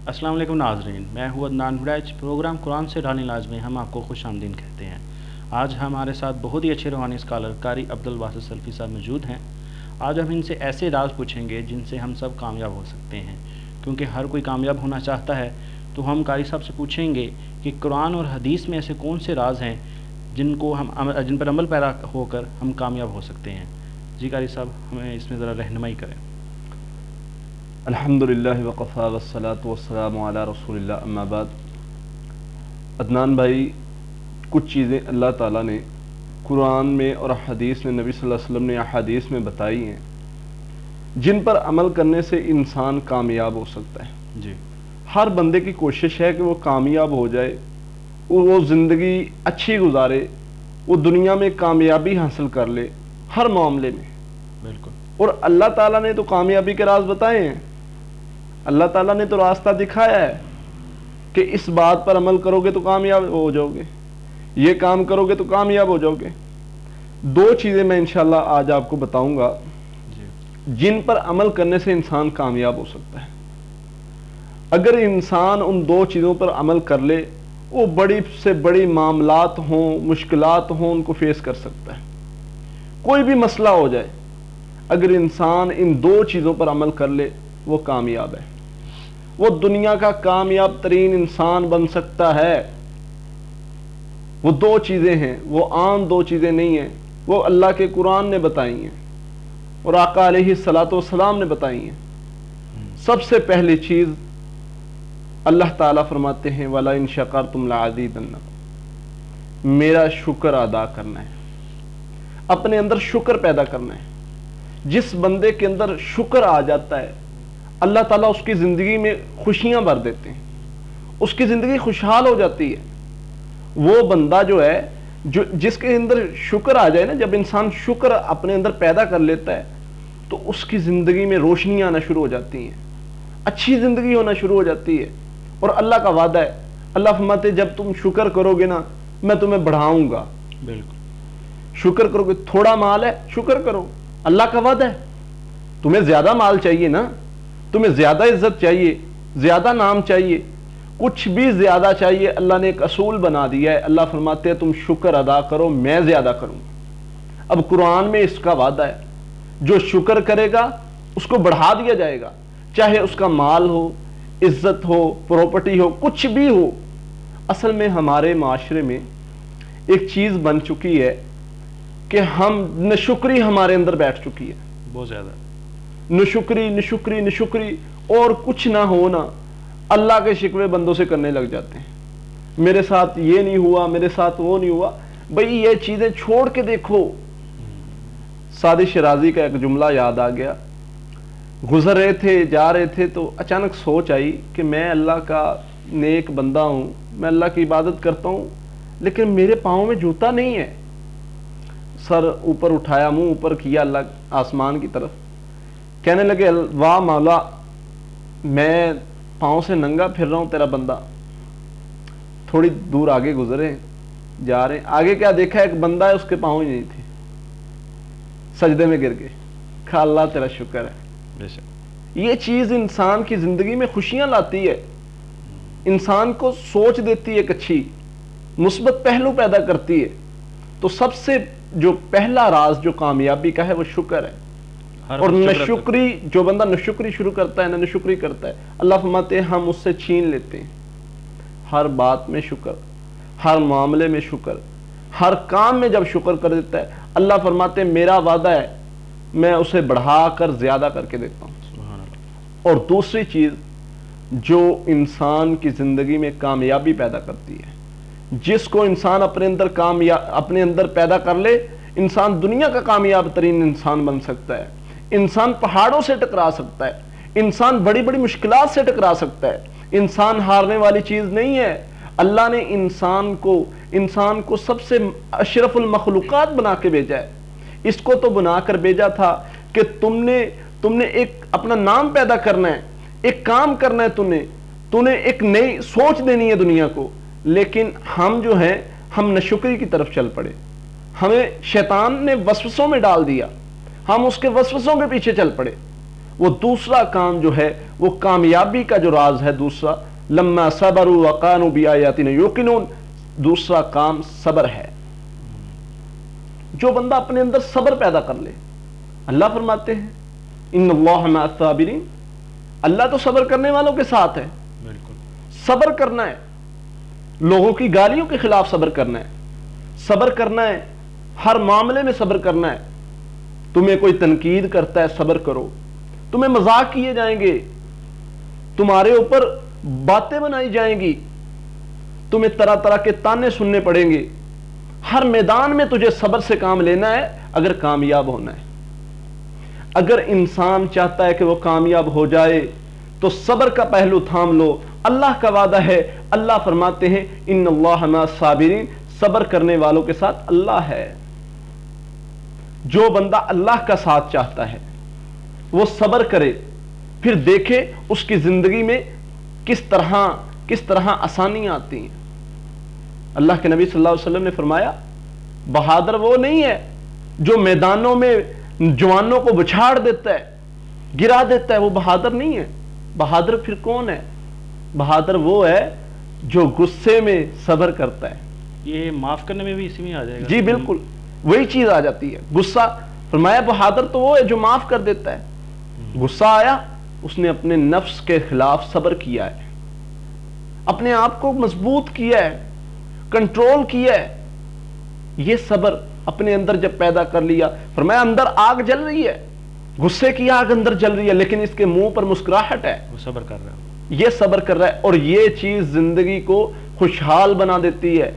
السلام علیکم ناظرین، میں ہوں عدنان بڑائچ۔ پروگرام قرآن سے ڈھالنے لاز میں ہم آپ کو خوش آمدید کہتے ہیں۔ آج ہمارے ساتھ بہت ہی اچھے روحانی اسکالر قاری عبدالباسط سلفی صاحب موجود ہیں۔ آج ہم ان سے ایسے راز پوچھیں گے جن سے ہم سب کامیاب ہو سکتے ہیں، کیونکہ ہر کوئی کامیاب ہونا چاہتا ہے۔ تو ہم قاری صاحب سے پوچھیں گے کہ قرآن اور حدیث میں ایسے کون سے راز ہیں جن پر عمل پیرا ہو کر ہم کامیاب ہو سکتے ہیں۔ جی قاری صاحب، ہمیں اس میں ذرا رہنمائی کریں۔ الحمدللہ وقفا والصلاة والسلام علی رسول اللہ، اما بعد۔ عدنان بھائی، کچھ چیزیں اللہ تعالیٰ نے قرآن میں اور حدیث میں، نبی صلی اللہ علیہ وسلم نے احادیث میں بتائی ہیں جن پر عمل کرنے سے انسان کامیاب ہو سکتا ہے۔ جی، ہر بندے کی کوشش ہے کہ وہ کامیاب ہو جائے، وہ زندگی اچھی گزارے، وہ دنیا میں کامیابی حاصل کر لے ہر معاملے میں۔ بالکل۔ اور اللہ تعالیٰ نے تو کامیابی کے راز بتائے ہیں، اللہ تعالیٰ نے تو راستہ دکھایا ہے کہ اس بات پر عمل کرو گے تو کامیاب ہو جاؤ گے، یہ کام کرو گے تو کامیاب ہو جاؤ گے۔ دو چیزیں میں انشاءاللہ آج آپ کو بتاؤں گا جن پر عمل کرنے سے انسان کامیاب ہو سکتا ہے۔ اگر انسان ان دو چیزوں پر عمل کر لے، وہ بڑی سے بڑی معاملات ہوں، مشکلات ہوں، ان کو فیس کر سکتا ہے۔ کوئی بھی مسئلہ ہو جائے، اگر انسان ان دو چیزوں پر عمل کر لے وہ کامیاب ہے، وہ دنیا کا کامیاب ترین انسان بن سکتا ہے۔ وہ دو چیزیں ہیں، وہ عام دو چیزیں نہیں ہیں، وہ اللہ کے قرآن نے بتائی ہیں اور آقا علیہ الصلوۃ والسلام نے بتائی ہیں۔ سب سے پہلی چیز اللہ تعالیٰ فرماتے ہیں وَلَئِن شَكَرْتُمْ لَأَزِيدَنَّكُمْ، میرا شکر ادا کرنا ہے، اپنے اندر شکر پیدا کرنا ہے۔ جس بندے کے اندر شکر آ جاتا ہے، اللہ تعالیٰ اس کی زندگی میں خوشیاں بھر دیتے ہیں، اس کی زندگی خوشحال ہو جاتی ہے۔ وہ بندہ جو ہے جس کے اندر شکر آ جائے نا، جب انسان شکر اپنے اندر پیدا کر لیتا ہے تو اس کی زندگی میں روشنیاں آنا شروع ہو جاتی ہیں، اچھی زندگی ہونا شروع ہو جاتی ہے۔ اور اللہ کا وعدہ ہے، اللہ فرماتے جب تم شکر کرو گے نا میں تمہیں بڑھاؤں گا۔ بالکل۔ شکر کرو گے، تھوڑا مال ہے شکر کرو، اللہ کا وعدہ ہے۔ تمہیں زیادہ مال چاہیے نا، تمہیں زیادہ عزت چاہیے، زیادہ نام چاہیے، کچھ بھی زیادہ چاہیے، اللہ نے ایک اصول بنا دیا ہے۔ اللہ فرماتے ہیں تم شکر ادا کرو، میں زیادہ کروں گا۔ اب قرآن میں اس کا وعدہ ہے، جو شکر کرے گا اس کو بڑھا دیا جائے گا، چاہے اس کا مال ہو، عزت ہو، پراپرٹی ہو، کچھ بھی ہو۔ اصل میں ہمارے معاشرے میں ایک چیز بن چکی ہے کہ ہم ناشکری ہمارے اندر بیٹھ چکی ہے، بہت زیادہ ناشکری ناشکری ناشکری، اور کچھ نہ ہونا اللہ کے شکوے بندوں سے کرنے لگ جاتے ہیں۔ میرے ساتھ یہ نہیں ہوا، میرے ساتھ وہ نہیں ہوا۔ بھئی یہ چیزیں چھوڑ کے دیکھو۔ سعدی شیرازی کا ایک جملہ یاد آ گیا، گزر رہے تھے، جا رہے تھے تو اچانک سوچ آئی کہ میں اللہ کا نیک بندہ ہوں، میں اللہ کی عبادت کرتا ہوں، لیکن میرے پاؤں میں جوتا نہیں ہے۔ سر اوپر اٹھایا، منہ اوپر کیا اللہ آسمان کی طرف، کہنے لگے واہ مولا، میں پاؤں سے ننگا پھر رہا ہوں تیرا بندہ۔ تھوڑی دور آگے گزرے، جا رہے ہیں، آگے کیا دیکھا، ایک بندہ ہے، اس کے پاؤں ہی نہیں تھے، سجدے میں گر گئے۔ کہا اللہ تیرا شکر ہے۔ یہ چیز انسان کی زندگی میں خوشیاں لاتی ہے، انسان کو سوچ دیتی ہے، ایک اچھی مثبت پہلو پیدا کرتی ہے۔ تو سب سے جو پہلا راز جو کامیابی کا ہے وہ شکر ہے۔ اور ناشکری، جو بندہ ناشکری شروع کرتا ہے، ناشکری کرتا ہے، اللہ فرماتے ہیں ہم اس سے چھین لیتے ہیں۔ ہر بات میں شکر، ہر معاملے میں شکر، ہر کام میں جب شکر کر دیتا ہے، اللہ فرماتے ہیں میرا وعدہ ہے میں اسے بڑھا کر زیادہ کر کے دیتا ہوں۔ اور دوسری چیز جو انسان کی زندگی میں کامیابی پیدا کرتی ہے، جس کو انسان اپنے اندر پیدا کر لے، انسان دنیا کا کامیاب ترین انسان بن سکتا ہے۔ انسان پہاڑوں سے ٹکرا سکتا ہے، انسان بڑی بڑی مشکلات سے ٹکرا سکتا ہے۔ انسان ہارنے والی چیز نہیں ہے۔ اللہ نے انسان کو سب سے اشرف المخلوقات بنا کے بھیجا ہے۔ اس کو تو بنا کر بھیجا تھا کہ تم نے ایک اپنا نام پیدا کرنا ہے، ایک کام کرنا ہے، تو نے ایک نئی سوچ دینی ہے دنیا کو۔ لیکن ہم جو ہیں، ہم ناشکری کی طرف چل پڑے، ہمیں شیطان نے وسوسوں میں ڈال دیا، ہم اس کے وسوسوں کے پیچھے چل پڑے، وہ دوسرا کام جو ہے وہ کامیابی کا جو راز ہے دوسرا، لما صبروا وقانوا بآیاتنا یوقنون، دوسرا کام صبر ہے۔ جو بندہ اپنے اندر صبر پیدا کر لے، اللہ فرماتے ہیں ان اللہ مع الصابرین، اللہ تو صبر کرنے والوں کے ساتھ ہے۔ بالکل صبر کرنا ہے، لوگوں کی گالیوں کے خلاف صبر کرنا ہے، صبر کرنا ہے، ہر معاملے میں صبر کرنا ہے۔ تمہیں کوئی تنقید کرتا ہے صبر کرو، تمہیں مذاق کیے جائیں گے، تمہارے اوپر باتیں بنائی جائیں گی، تمہیں طرح طرح کے تانے سننے پڑیں گے، ہر میدان میں تجھے صبر سے کام لینا ہے اگر کامیاب ہونا ہے۔ اگر انسان چاہتا ہے کہ وہ کامیاب ہو جائے تو صبر کا پہلو تھام لو۔ اللہ کا وعدہ ہے، اللہ فرماتے ہیں ان اللہ مع الصابرین، صبر کرنے والوں کے ساتھ اللہ ہے۔ جو بندہ اللہ کا ساتھ چاہتا ہے وہ صبر کرے، پھر دیکھے اس کی زندگی میں کس طرح آسانیاں آتی ہیں۔ اللہ کے نبی صلی اللہ علیہ وسلم نے فرمایا بہادر وہ نہیں ہے جو میدانوں میں جوانوں کو بچھاڑ دیتا ہے، گرا دیتا ہے، وہ بہادر نہیں ہے۔ بہادر پھر کون ہے؟ بہادر وہ ہے جو غصے میں صبر کرتا ہے۔ یہ معاف کرنے میں بھی اسی میں آ جائے گا؟ جی بالکل وہی چیز آ جاتی ہے، غصہ۔ فرمایا بہادر تو وہ ہے جو معاف کر دیتا ہے۔ غصہ آیا، اس نے اپنے نفس کے خلاف صبر کیا ہے، اپنے آپ کو مضبوط کیا ہے، کنٹرول کیا ہے۔ یہ صبر اپنے اندر جب پیدا کر لیا، فرمایا اندر آگ جل رہی ہے، غصے کی آگ اندر جل رہی ہے، لیکن اس کے منہ پر مسکراہٹ ہے، وہ صبر کر رہا ہے، یہ صبر کر رہا ہے، اور یہ چیز زندگی کو خوشحال بنا دیتی ہے،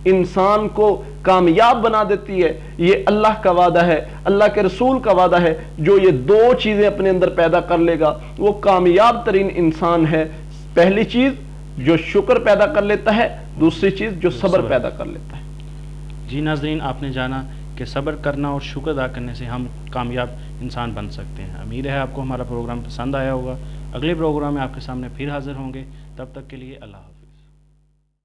انسان کو کامیاب بنا دیتی ہے۔ یہ اللہ کا وعدہ ہے، اللہ کے رسول کا وعدہ ہے، جو یہ دو چیزیں اپنے اندر پیدا کر لے گا وہ کامیاب ترین انسان ہے۔ پہلی چیز جو شکر پیدا کر لیتا ہے، دوسری چیز جو صبر پیدا کر لیتا ہے۔ جی ناظرین، آپ نے جانا کہ صبر کرنا اور شکر ادا کرنے سے ہم کامیاب انسان بن سکتے ہیں۔ امید ہے آپ کو ہمارا پروگرام پسند آیا ہوگا۔ اگلے پروگرام میں آپ کے سامنے پھر حاضر ہوں گے، تب تک کے لیے اللہ حافظ۔